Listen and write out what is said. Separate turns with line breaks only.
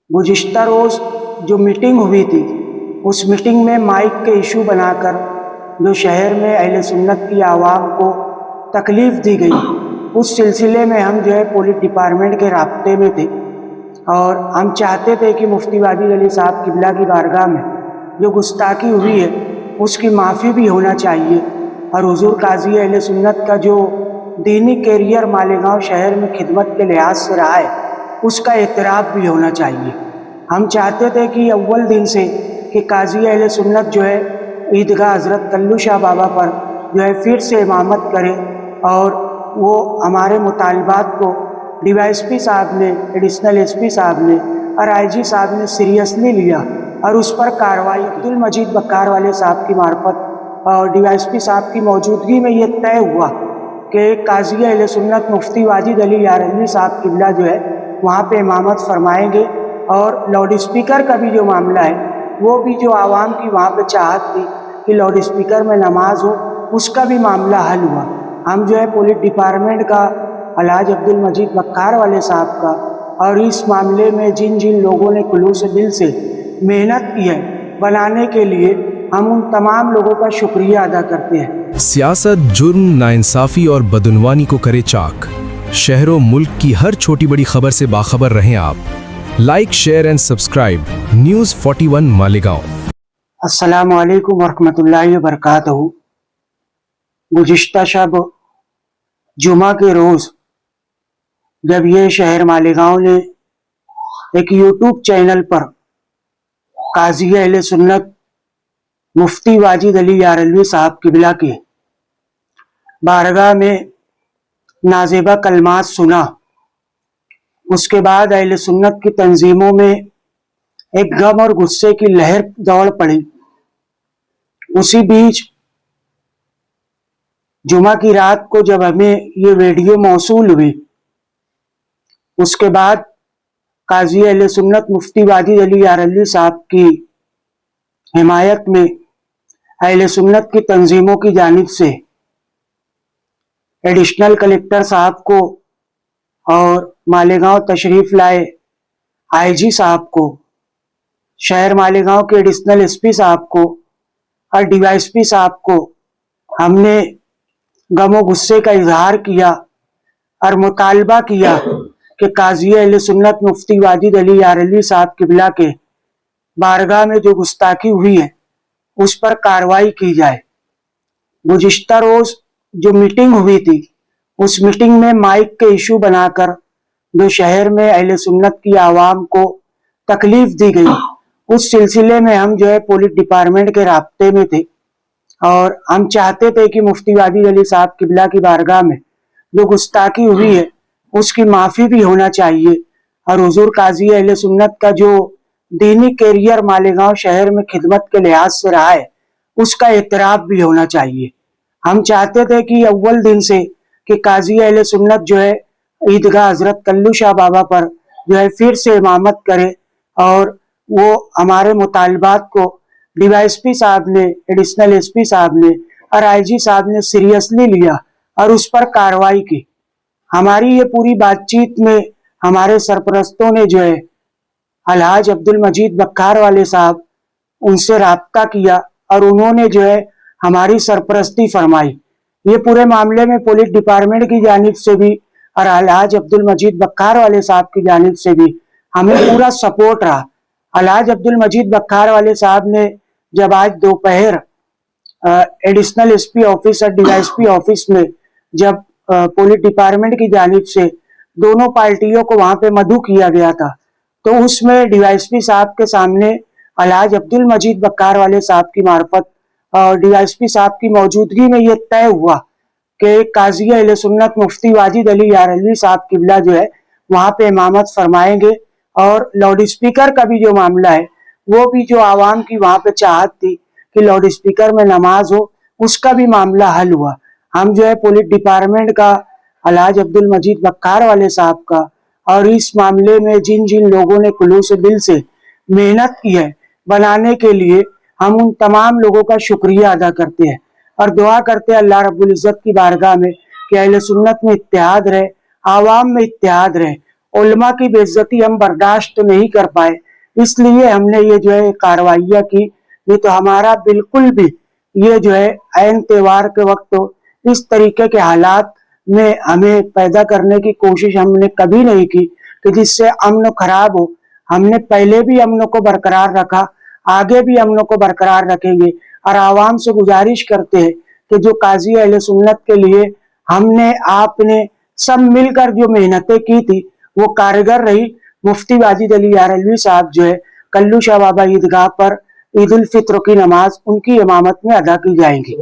गुज़िश्ता रोज़ जो मीटिंग हुई थी, उस मीटिंग में माइक के इशू बनाकर जो शहर में अहले सुन्नत की आवाम को तकलीफ़ दी गई, उस सिलसिले में हम जो है पुलिस डिपार्टमेंट के राब्ते में थे और हम चाहते थे कि मुफ्ती वाजिद अली साहब किबला की बारगाह में जो गुस्ताखी हुई है उसकी माफ़ी भी होना चाहिए और हुजूर काजी अहले सुन्नत का जो दीनी कैरियर मालेगांव शहर में खिदमत के लिहाज से रहा है उसका एतराफ़ भी होना चाहिए। हम चाहते थे कि अव्वल दिन से कि काजी अहले सुन्नत जो है ईदगाह हज़रत कल्लू शाह बाबा पर जो है फिर से इमामत करे और वो हमारे मुतालबात को DYSP साहब ने, एडिशनल SP साहब ने और IG साहब ने सीरियसली लिया और उस पर कार्रवाई अब्दुल मजीद बक्कार वाले साहब की मार्फत और DYSP साहब की मौजूदगी में ये तय हुआ कि काजी अहले सुन्नत मुफ्ती वाजिद अली यारल्वी साहब किबला जो है वहाँ पे इमामत फरमाएंगे और लाउड स्पीकर का भी जो मामला है वो भी जो आवाम की वहाँ पे चाहत थी कि लाउड स्पीकर में नमाज हो उसका भी मामला हल हुआ। हम जो है पुलिस डिपार्टमेंट का अलहाज अब्दुल मजीद बक्कार वाले साहब का और इस मामले में जिन जिन लोगों ने खुलूस दिल से मेहनत की है बनाने के लिए हम उन तमाम लोगों का शुक्रिया अदा करते हैं।
सियासत जुर्म, नाइंसाफी और बदउनवानी को करे चाक। शहरों मुल्क की हर छोटी बड़ी खबर से बाखबर रहें आप। Like, share and subscribe news 41 Malegaon.
अस्सलामु अलैकुम वरहमतुल्लाहि वबरकातुहू। गुज़िश्ता शब जुमा के रोज़ जब ये शहर मालेगांव ने एक यूट्यूब चैनल पर काजी अहले सुन्नत मुफ्ती वाजिद अली यारल्वी साहब किबला के बारगाह में नाज़ेबा कलमात सुना, उसके बाद अहले सुन्नत की तंजीमों में एक गम और गुस्से की लहर दौड़ पड़ी। उसी बीच जुमा की रात को जब हमें ये वीडियो मौसूल हुई, उसके बाद काजी अहले सुन्नत मुफ्ती वाजिद अली यारल्वी साहब की हिमायत में अहले सुन्नत की तंजीमों की जानिब से एडिशनल कलेक्टर साहब को और मालेगांव तशरीफ़ लाए IG साहब को, शहर मालेगांव के एडिशनल SP साहब को और DYSP साहब को हमने गम और गुस्से का इजहार किया और मुतालबा किया कि काजी अहले सुन्नत मुफ्ती वाजिद अली यारल्वी साहब किबला के बारगाह में जो गुस्ताखी हुई है उस पर कार्रवाई की जाए। गुज़िश्ता रोज़ जो मीटिंग हुई थी, उस मीटिंग में माइक के इशू बनाकर जो शहर में अहले सुन्नत की आवाम को तकलीफ़ दी गई, उस सिलसिले में हम जो है पुलिस डिपार्टमेंट के राब्ते में थे और हम चाहते थे कि मुफ्ती वाजिद अली साहब किबला की बारगाह में जो गुस्ताखी हुई है उसकी माफ़ी भी होना चाहिए और हुजूर काजी अहले सुन्नत का जो दीनी कैरियर मालेगांव शहर में खिदमत के लिहाज से रहा है उसका एतराफ़ भी होना चाहिए। हम चाहते थे कि अव्वल दिन से कि काजी अहले सुन्नत जो है ईदगाह हज़रत कल्लू शाह बाबा पर जो है फिर से इमामत करे और वो हमारे मुतालबात को DYSP साहब ने, एडिशनल SP साहब ने और IG साहब ने सीरियसली लिया और उस पर कार्रवाई की। हमारी ये पूरी बातचीत में हमारे सरपरस्तों ने जो है अलहाज अब्दुल मजीद बक्कार वाले साहब उनसे राब्ता किया और उन्होंने जो है हमारी सरपरस्ती फरमाई। ये पूरे मामले में पुलिस डिपार्टमेंट की जानिब से भी और अलहाज अब्दुल मजीद बक्कार वाले साहब की जानिब से भी हमें पूरा सपोर्ट रहा। अलहाज अब्दुल मजीद बक्कार वाले साहब ने जब आज दोपहर एडिशनल SP ऑफिस और DYSP ऑफिस में जब पुलिस डिपार्टमेंट की जानिब से दोनों पार्टियों को वहां पे मदऊ किया गया था, तो उसमें DYSP साहब के सामने अलहाज अब्दुल मजीद बक्कार वाले साहब की मार्फत और DYSP साहब की मौजूदगी में ये तय हुआ कि काजी अहले सुन्नत मुफ्ती वाजिद अली यारल्वी साहब किबला जो है वहाँ पे इमामत फरमाएंगे और लाउड स्पीकर का भी जो मामला है वो भी जो आवाम की वहाँ पे चाहत थी कि लाउड स्पीकर में नमाज हो उसका भी मामला हल हुआ। हम जो है पुलिस डिपार्टमेंट का अलहाज अब्दुल मजीद बक्कार वाले साहब का और इस मामले में जिन जिन लोगों ने खुलूस दिल से मेहनत की है बनाने के लिए हम उन तमाम लोगों का शुक्रिया अदा करते हैं और दुआ करते हैं अल्लाह रब्बुल इज़्ज़त की बारगाह में कि अहले सुन्नत में इत्तेहाद रहे, आवाम में इत्तेहाद रहे उलमा की बेइज्जती हम बर्दाश्त नहीं कर पाए, इसलिए हमने ये जो है कार्रवाइयाँ की। नहीं तो हमारा बिल्कुल भी ये जो है ऐन त्योहार के वक्त तो इस तरीके के हालात में हमें पैदा करने की कोशिश हमने कभी नहीं की कि जिससे अमन खराब हो। हमने पहले भी अमन को बरकरार रखा, आगे भी अमन को बरकरार रखेंगे। और आवाम से गुजारिश करते हैं कि जो काजी अहले सुन्नत के लिए हमने आपने सब मिलकर जो मेहनतें की थी वो कारगर रही। मुफ्ती वाजिद अली यारलवी साहब जो है कल्लू शाह बाबा ईदगाह पर ईद उल फित्र की नमाज उनकी इमामत में अदा की जाएगी।